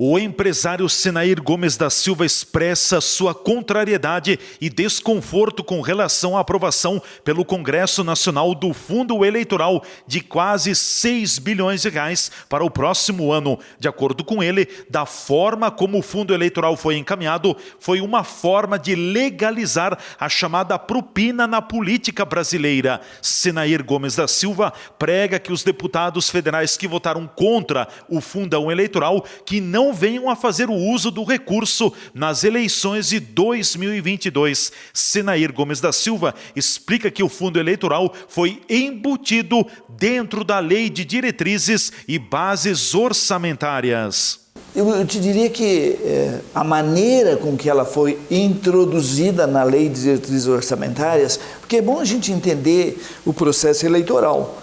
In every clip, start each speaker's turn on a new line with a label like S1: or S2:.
S1: O empresário Senair Gomes da Silva expressa sua contrariedade e desconforto com relação à aprovação pelo Congresso Nacional do Fundo Eleitoral de quase 6 bilhões de reais para o próximo ano. De acordo com ele, da forma como o fundo eleitoral foi encaminhado, foi uma forma de legalizar a chamada propina na política brasileira. Senair Gomes da Silva prega que os deputados federais que votaram contra o fundão eleitoral, que não venham a fazer o uso do recurso nas eleições de 2022. Senair Gomes da Silva explica que o fundo eleitoral foi embutido dentro da Lei de Diretrizes e Bases Orçamentárias.
S2: Eu te diria que a maneira com que ela foi introduzida na Lei de Diretrizes Orçamentárias, porque é bom a gente entender o processo eleitoral.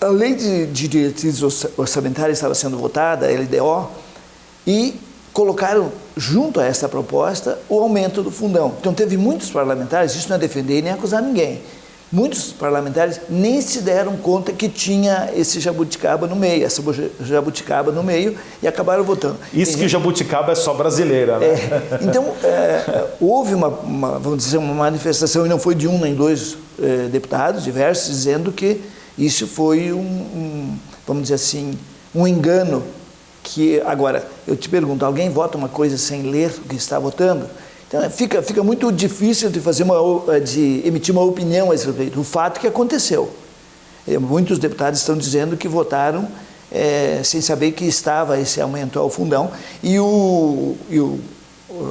S2: A Lei de Diretrizes Orçamentárias estava sendo votada, a LDO, e colocaram junto a essa proposta o aumento do fundão. Então teve muitos parlamentares, isso não é defender nem acusar ninguém, muitos parlamentares nem se deram conta que tinha esse jabuticaba no meio, essa jabuticaba no meio, e acabaram votando.
S1: Isso que jabuticaba é só brasileira, né?
S2: Então, houve vamos dizer, uma manifestação, e não foi de um nem dois deputados diversos, dizendo que isso foi vamos dizer assim, um engano. Que, agora, eu te pergunto, alguém vota uma coisa sem ler o que está votando? Então, fica muito difícil de emitir uma opinião a esse respeito. O fato que aconteceu. Muitos deputados estão dizendo que votaram sem saber que estava esse aumento ao fundão, e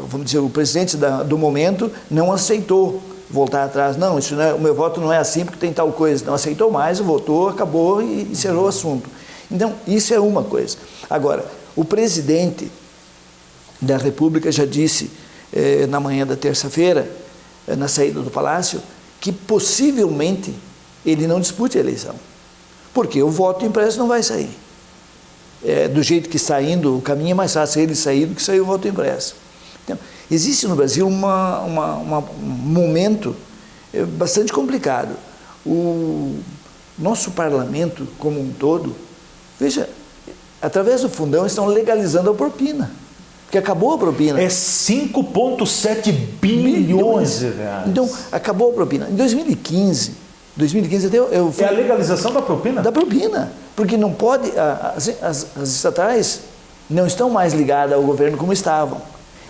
S2: vamos dizer, o presidente do momento não aceitou voltar atrás. Não, isso não é, o meu voto não é assim porque tem tal coisa. Não aceitou mais, votou, acabou e encerrou o assunto. Então, isso é uma coisa. Agora, o presidente da República já disse na manhã da terça-feira, na saída do Palácio, que possivelmente ele não dispute a eleição, porque o voto impresso não vai sair. Do jeito que está indo, o caminho é mais fácil ele sair do que sair o voto impresso. Então, existe no Brasil um momento bastante complicado. O nosso parlamento como um todo, veja, através do fundão estão legalizando a propina, porque acabou a propina.
S1: É 5,7 bilhões de reais.
S2: Então, acabou a propina. Em 2015 até eu fui...
S1: É a legalização da propina?
S2: Da propina, porque não pode... As estatais não estão mais ligadas ao governo como estavam.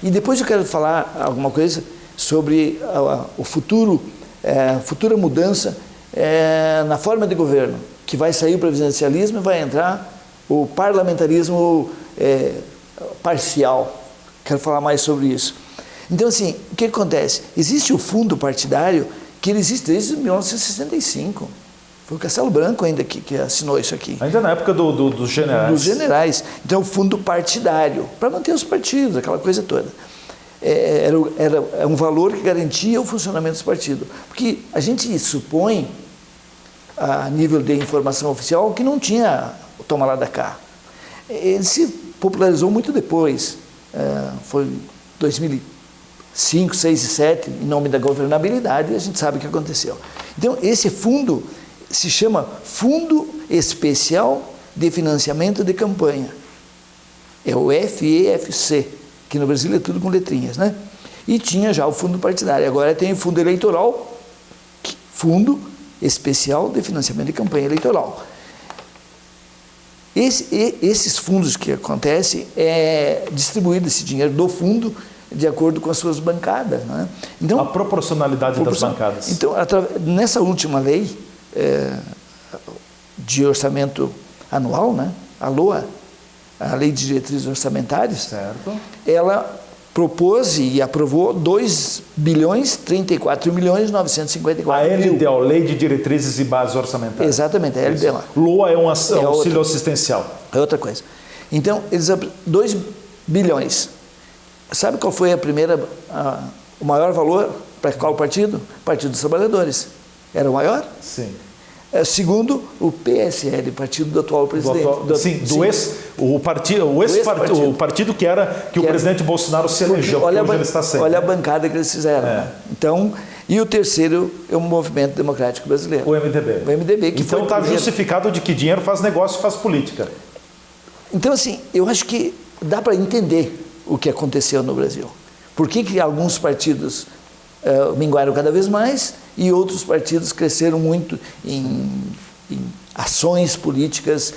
S2: E depois eu quero falar alguma coisa sobre o futura mudança na forma de governo, que vai sair o presidencialismo e vai entrar o parlamentarismo parcial. Quero falar mais sobre isso. Então, assim, o que acontece? Existe o fundo partidário, que ele existe desde 1965. Foi o Castelo Branco ainda que assinou isso aqui.
S1: Ainda na época dos generais.
S2: Dos generais. Então, o fundo partidário, para manter os partidos, aquela coisa toda. Era um valor que garantia o funcionamento dos partidos. Porque a gente supõe, a nível de informação oficial, que não tinha o toma lá da cá. Ele se popularizou muito depois, foi 2005, 2006 e 2007, em nome da governabilidade, e a gente sabe o que aconteceu. Então, esse fundo se chama Fundo Especial de Financiamento de Campanha. É o FEFC, que no Brasil é tudo com letrinhas, né? E tinha já o fundo partidário, agora tem o fundo eleitoral, Fundo Especial de Financiamento de Campanha Eleitoral. Esses fundos que acontecem, distribuído esse dinheiro do fundo de acordo com as suas bancadas, né? Então,
S1: a proporcionalidade das bancadas.
S2: Então, nessa última lei de orçamento anual, né? A LOA, a Lei de Diretrizes Orçamentárias,
S1: certo,
S2: ela propôs e aprovou 2.034.954.000.
S1: A LDO, Lei de Diretrizes e Bases Orçamentárias.
S2: Exatamente, a LDO.
S1: LOA é um auxílio assistencial.
S2: É outra coisa. Então, 2 bilhões. Sabe qual foi o maior valor para qual partido? Partido dos Trabalhadores. Era o maior?
S1: Sim.
S2: Segundo, o PSL, partido do atual presidente.
S1: O partido que o presidente Bolsonaro se elegeu,
S2: olha a bancada que eles fizeram. Né? Então, e o terceiro é o Movimento Democrático Brasileiro.
S1: O MDB.
S2: O MDB, que
S1: então está justificado de que dinheiro faz negócio e faz política.
S2: Então, assim, eu acho que dá para entender o que aconteceu no Brasil. Por que alguns partidos minguaram cada vez mais e outros partidos cresceram muito em ações políticas,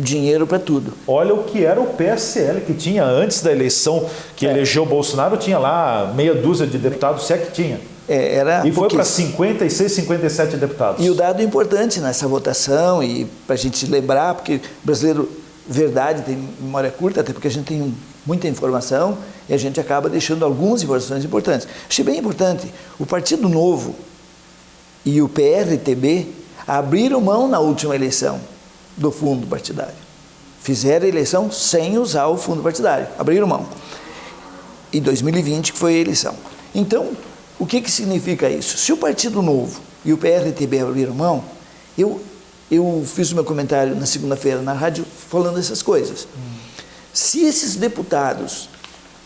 S2: dinheiro para tudo.
S1: Olha o que era o PSL, que tinha antes da eleição que elegeu o Bolsonaro, tinha lá meia dúzia de deputados, se é que tinha.
S2: E
S1: foi para 56, 57 deputados.
S2: E o dado importante nessa votação, e para a gente lembrar, porque o brasileiro, verdade, tem memória curta, até porque a gente tem muita informação e a gente acaba deixando algumas informações importantes. Achei bem importante, o Partido Novo e o PRTB abriram mão na última eleição do fundo partidário. Fizeram a eleição sem usar o fundo partidário, abriram mão. Em 2020 que foi a eleição. Então, o que significa isso? Se o Partido Novo e o PRTB abriram mão, eu fiz o meu comentário na segunda-feira na rádio falando essas coisas. Se esses deputados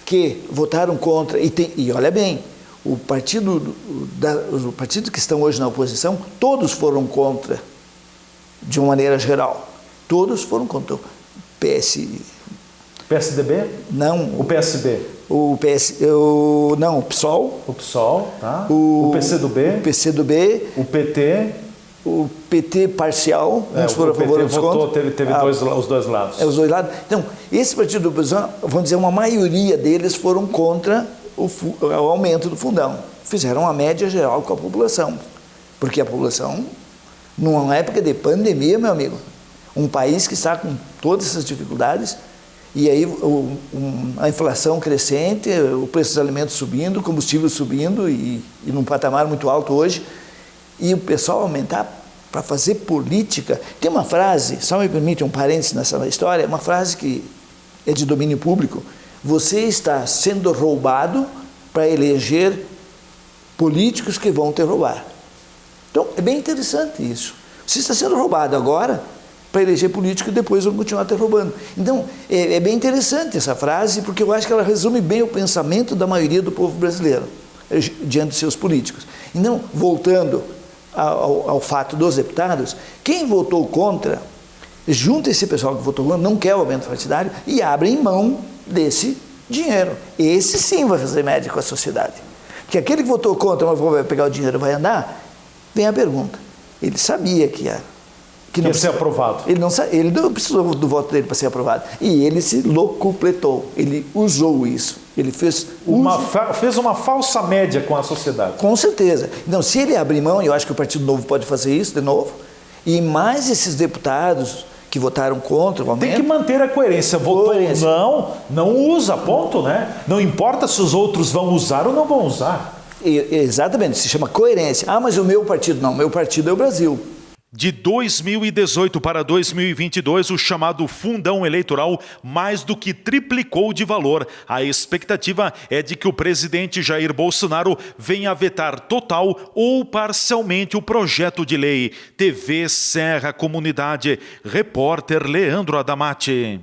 S2: que votaram contra, e olha bem, os partidos que estão hoje na oposição, todos foram contra, de uma maneira geral. Todos foram contra. O
S1: PSDB?
S2: Não.
S1: O PSB?
S2: Não, o PSOL.
S1: O PSOL, tá. O PCdoB.
S2: O PCdoB.
S1: O PT.
S2: O PT parcial, uns foram a favor, outros contra.
S1: Teve os dois lados.
S2: Os dois lados. Então, esse partido da oposição, vamos dizer, uma maioria deles foram contra o aumento do fundão. Fizeram uma média geral com a população. Porque a população, numa época de pandemia, meu amigo, um país que está com todas essas dificuldades, e aí a inflação crescente, o preço dos alimentos subindo, o combustível subindo e num patamar muito alto hoje, e o pessoal aumentar para fazer política. Tem uma frase, só me permite um parênteses nessa história, uma frase que é de domínio público: você está sendo roubado para eleger políticos que vão te roubar. Então, é bem interessante isso. Você está sendo roubado agora para eleger políticos e depois vão continuar te roubando. Então, é bem interessante essa frase, porque eu acho que ela resume bem o pensamento da maioria do povo brasileiro diante dos seus políticos. Então, voltando ao fato dos deputados, quem votou contra, junta esse pessoal que votou contra, não quer o aumento partidário e abre mão desse dinheiro. Esse sim vai fazer média com a sociedade. Porque aquele que votou contra, mas vai pegar o dinheiro e vai andar, vem a pergunta. Ele sabia que ia
S1: ser aprovado.
S2: Ele não precisou do voto dele para ser aprovado. E ele se locupletou, ele usou isso. Ele fez
S1: uma falsa média com a sociedade.
S2: Com certeza. Então, se ele abrir mão, e eu acho que o Partido Novo pode fazer isso de novo, e mais esses deputados que votaram contra o aumento...
S1: Tem que manter a coerência. Votou não usa, ponto, né? Não importa se os outros vão usar ou não vão usar.
S2: Exatamente, se chama coerência. Ah, mas o meu partido não, meu partido é o Brasil.
S1: De 2018 para 2022, o chamado fundão eleitoral mais do que triplicou de valor. A expectativa é de que o presidente Jair Bolsonaro venha a vetar total ou parcialmente o projeto de lei. TV Serra Comunidade, repórter Leandro Adamati.